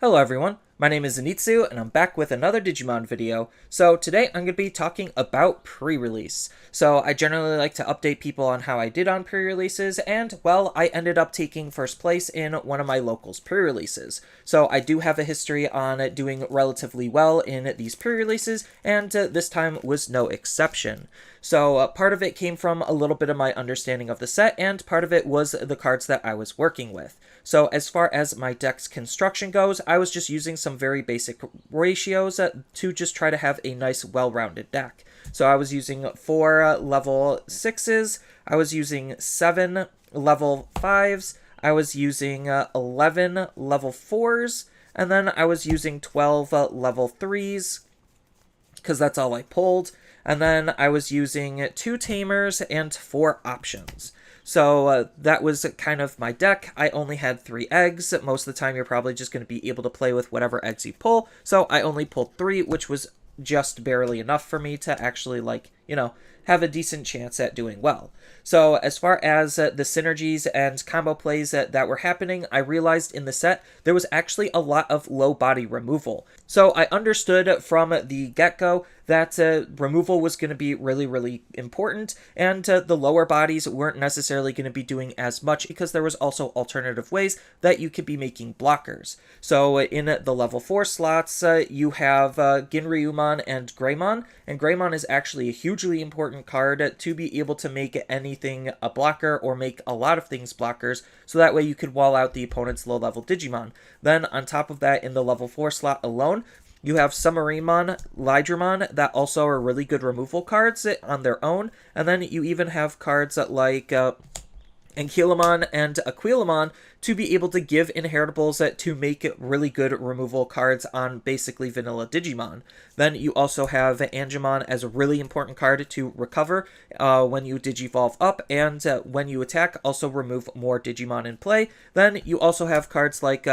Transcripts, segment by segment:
Hello everyone, my name is Zenitsu and I'm back with another Digimon video. So today I'm going to be talking about pre-release. So I generally like to update people on how I did on pre-releases, and well, I ended up taking first place in one of my locals pre-releases. So I do have a history on doing relatively well in these pre-releases, and this time was no exception. So part of it came from a little bit of my understanding of the set, and part of it was the cards that I was working with. So as far as my deck's construction goes, I was just using some very basic ratios to just try to have a nice well-rounded deck. So I was using 4 level 6s, I was using 7 level 5s, I was using 11 level 4s, and then I was using 12 level 3s, because that's all I pulled. And then I was using 2 tamers and 4 options. So that was kind of my deck. I only had 3 eggs. Most of the time you're probably just going to be able to play with whatever eggs you pull. So I only pulled 3, which was just barely enough for me to actually, have a decent chance at doing well. So as far as the synergies and combo plays that were happening, I realized in the set there was actually a lot of low body removal. So I understood from the get-go that removal was going to be really, really important, and the lower bodies weren't necessarily going to be doing as much because there was also alternative ways that you could be making blockers. So in the level 4 slots, you have Ginryumon and Greymon, and Greymon is actually a hugely important card to be able to make anything a blocker or make a lot of things blockers, so that way you could wall out the opponent's low-level Digimon. Then on top of that, in the level 4 slot alone, you have Summarimon, Lydramon that also are really good removal cards on their own, and then you even have cards like Ankylamon and Aquilamon to be able to give inheritables to make really good removal cards on basically vanilla Digimon. Then you also have Angemon as a really important card to recover when you Digivolve up, and when you attack, also remove more Digimon in play. Then you also have cards like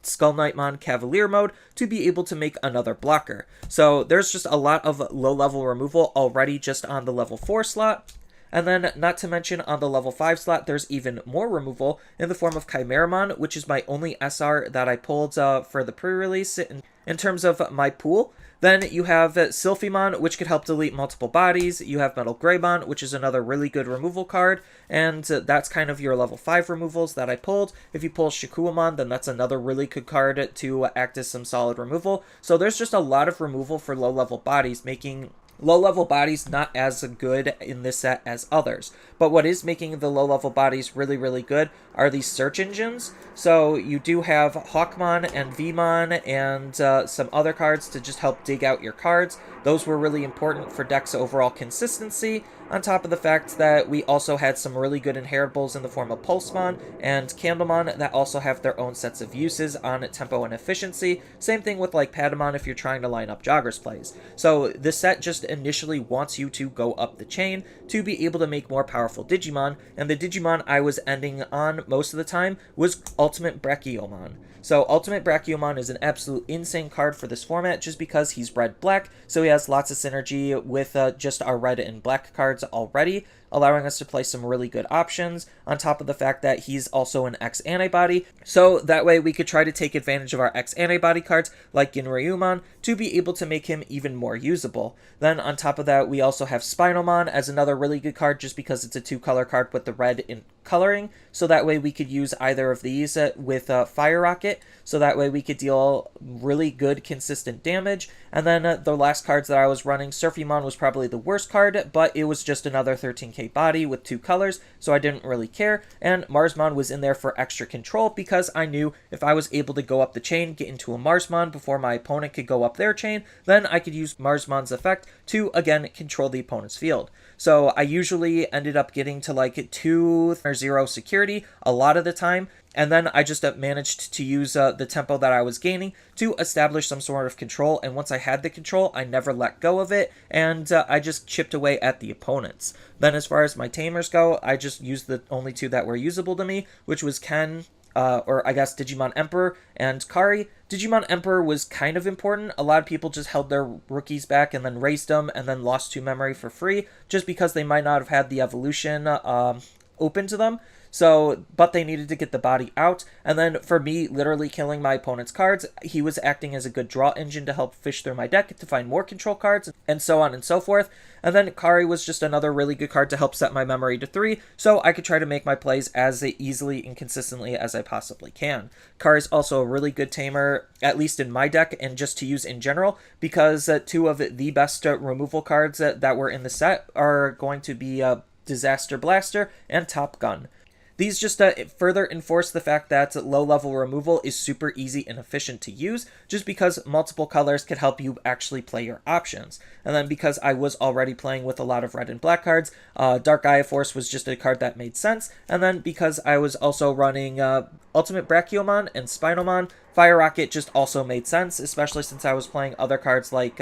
Skull Knightmon Cavalier mode to be able to make another blocker. So there's just a lot of low-level removal already just on the level 4 slot. And then, not to mention, on the level 5 slot, there's even more removal in the form of Chimeramon, which is my only SR that I pulled for the pre-release in terms of my pool. Then you have Sylphimon, which could help delete multiple bodies. You have Metal Greymon, which is another really good removal card, and that's kind of your level 5 removals that I pulled. If you pull Shikuamon, then that's another really good card to act as some solid removal. So there's just a lot of removal for low-level bodies, making low-level bodies not as good in this set as others. But what is making the low-level bodies really, really good are these search engines. So you do have Hawkmon and Vmon and some other cards to just help dig out your cards. Those were really important for deck's overall consistency, on top of the fact that we also had some really good inheritables in the form of Pulsemon and Candlemon that also have their own sets of uses on tempo and efficiency. Same thing with like Patamon if you're trying to line up Joggers plays. So this set just initially wants you to go up the chain to be able to make more powerful Digimon, and the Digimon I was ending on most of the time was Ultimate Brachiomon. So Ultimate Brachiomon is an absolute insane card for this format just because he's red-black, so he has lots of synergy with just our red and black cards already, allowing us to play some really good options, on top of the fact that he's also an X-Antibody, so that way we could try to take advantage of our X-Antibody cards, like Ginryumon, to be able to make him even more usable. Then on top of that, we also have Spinalmon as another really good card just because it's a 2-color card with the red in coloring, so that way we could use either of these with Fire Rocket, so that way we could deal really good consistent damage. And then the last cards that I was running, Surfymon was probably the worst card, but it was just another 13k body with 2 colors, so I didn't really care, and Marsmon was in there for extra control because I knew if I was able to go up the chain, get into a Marsmon before my opponent could go up their chain, then I could use Marsmon's effect to, again, control the opponent's field. So I usually ended up getting to like 2 or 0 security a lot of the time, and then I just managed to use the tempo that I was gaining to establish some sort of control, and once I had the control, I never let go of it, and I just chipped away at the opponents. Then as far as my tamers go, I just used the only 2 that were usable to me, which was Ken, or I guess Digimon Emperor and Kari. Digimon Emperor was kind of important. A lot of people just held their rookies back and then raced them and then lost 2 memory for free, just because they might not have had the evolution open to them. But they needed to get the body out, and then for me literally killing my opponent's cards, he was acting as a good draw engine to help fish through my deck to find more control cards, and so on and so forth. And then Kari was just another really good card to help set my memory to 3, so I could try to make my plays as easily and consistently as I possibly can. Kari's also a really good tamer, at least in my deck, and just to use in general, because 2 of the best removal cards that were in the set are going to be Disaster Blaster and Top Gun. These just further enforce the fact that low-level removal is super easy and efficient to use, just because multiple colors can help you actually play your options. And then because I was already playing with a lot of red and black cards, Dark Gaia Force was just a card that made sense. And then because I was also running Ultimate Brachiomon and Spinomon, Fire Rocket just also made sense, especially since I was playing other cards like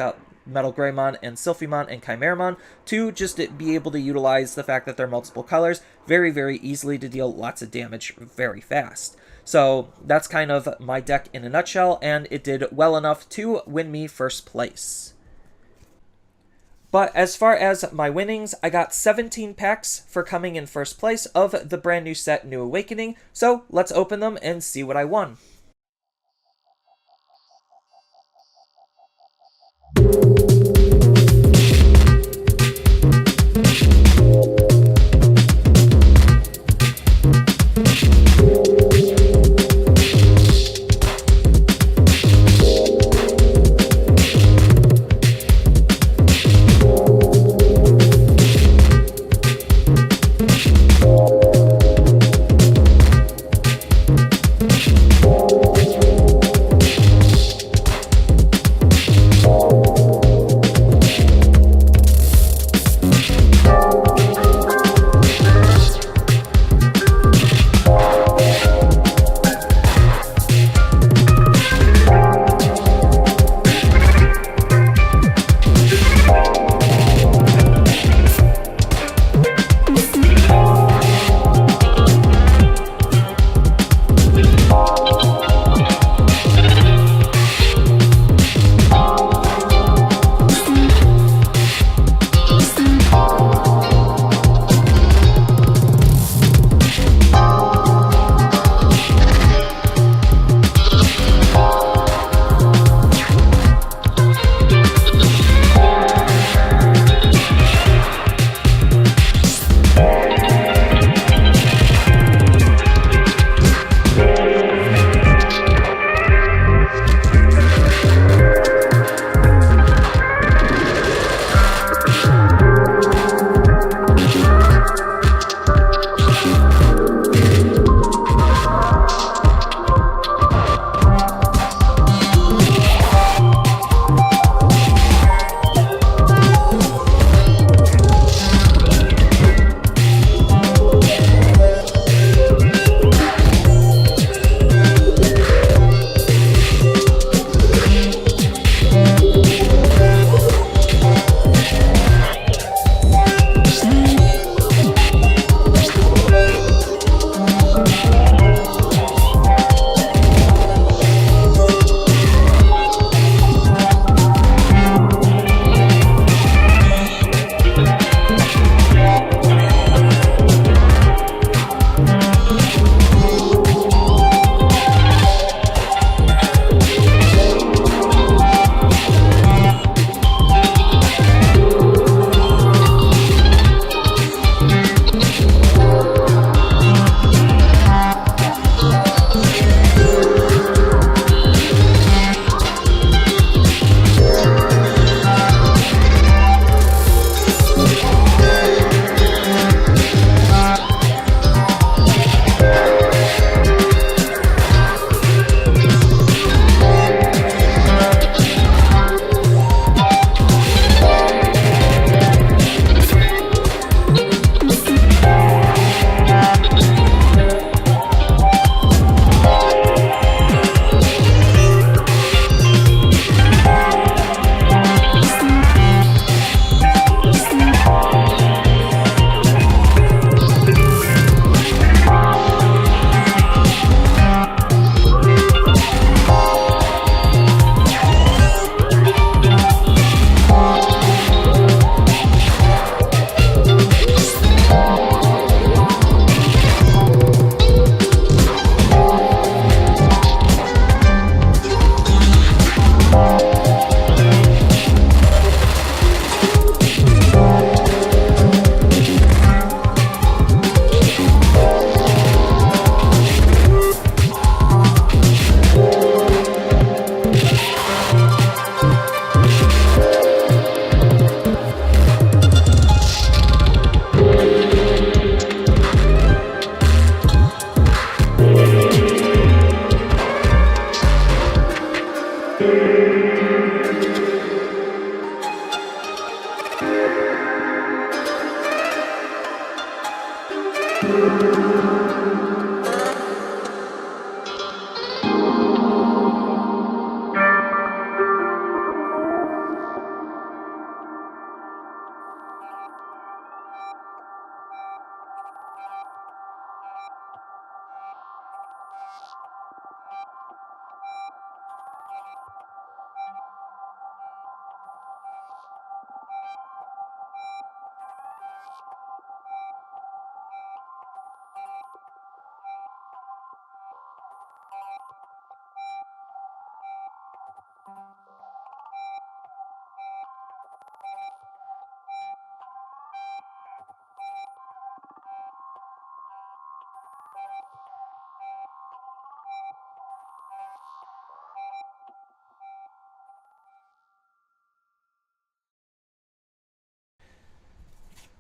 Metal Greymon and Sylphimon and Chimeramon to just be able to utilize the fact that they're multiple colors very, very easily to deal lots of damage very fast. So that's kind of my deck in a nutshell, and it did well enough to win me first place. But as far as my winnings, I got 17 packs for coming in first place of the brand new set New Awakening, so let's open them and see what I won.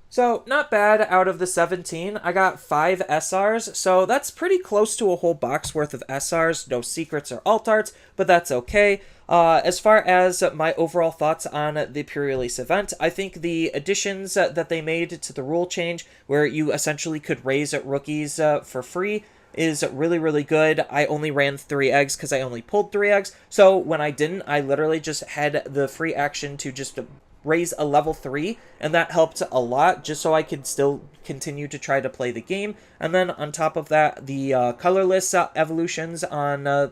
So, not bad out of the 17. I got 5 SRs, so that's pretty close to a whole box worth of SRs. No secrets or alt arts, but that's okay. As far as my overall thoughts on the pre-release event, I think the additions that they made to the rule change, where you essentially could raise rookies for free, is really, really good. I only ran 3 eggs because I only pulled 3 eggs, so when I didn't, I literally just had the free action to just raise a level 3, and that helped a lot just so I could still continue to try to play the game. And then on top of that, the colorless evolutions on the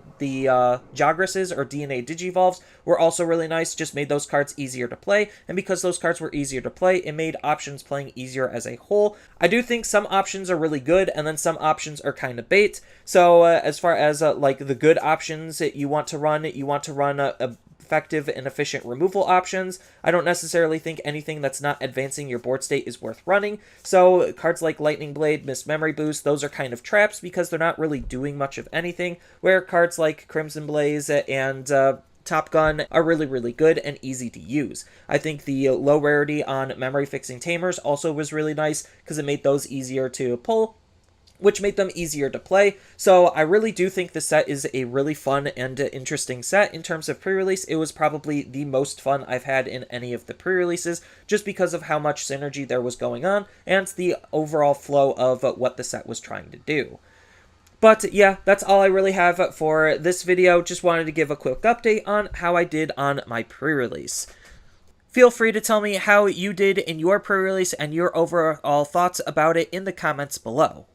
Jagresses or DNA Digivolves were also really nice, just made those cards easier to play, and because those cards were easier to play, it made options playing easier as a whole. I do think some options are really good, and then some options are kind of bait. So as far as like the good options that you want to run a effective and efficient removal options. I don't necessarily think anything that's not advancing your board state is worth running. So cards like Lightning Blade, Missed Memory Boost, those are kind of traps because they're not really doing much of anything, where cards like Crimson Blaze and Top Gun are really, really good and easy to use. I think the low rarity on Memory Fixing Tamers also was really nice because it made those easier to pull, which made them easier to play. So I really do think the set is a really fun and interesting set. In terms of pre-release, it was probably the most fun I've had in any of the pre-releases, just because of how much synergy there was going on, and the overall flow of what the set was trying to do. But yeah, that's all I really have for this video. Just wanted to give a quick update on how I did on my pre-release. Feel free to tell me how you did in your pre-release and your overall thoughts about it in the comments below.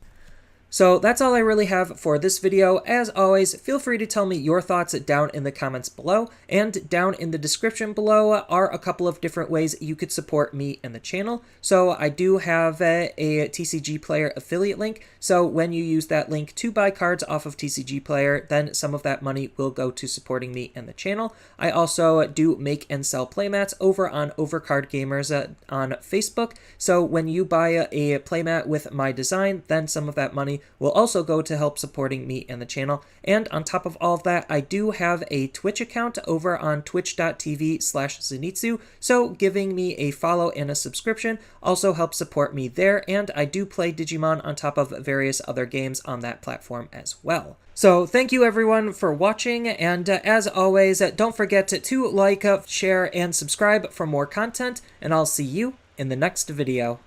So that's all I really have for this video. As always, feel free to tell me your thoughts down in the comments below, and down in the description below are a couple of different ways you could support me and the channel. So I do have a TCG Player affiliate link, so when you use that link to buy cards off of TCG Player, then some of that money will go to supporting me and the channel. I also do make and sell playmats over on Overcard Gamers on Facebook, so when you buy a playmat with my design, then some of that money will also go to help supporting me and the channel. And on top of all of that, I do have a Twitch account over on twitch.tv/Zenitsu, so giving me a follow and a subscription also helps support me there, and I do play Digimon on top of various other games on that platform as well. So thank you everyone for watching, and as always, don't forget to like, share, and subscribe for more content, and I'll see you in the next video.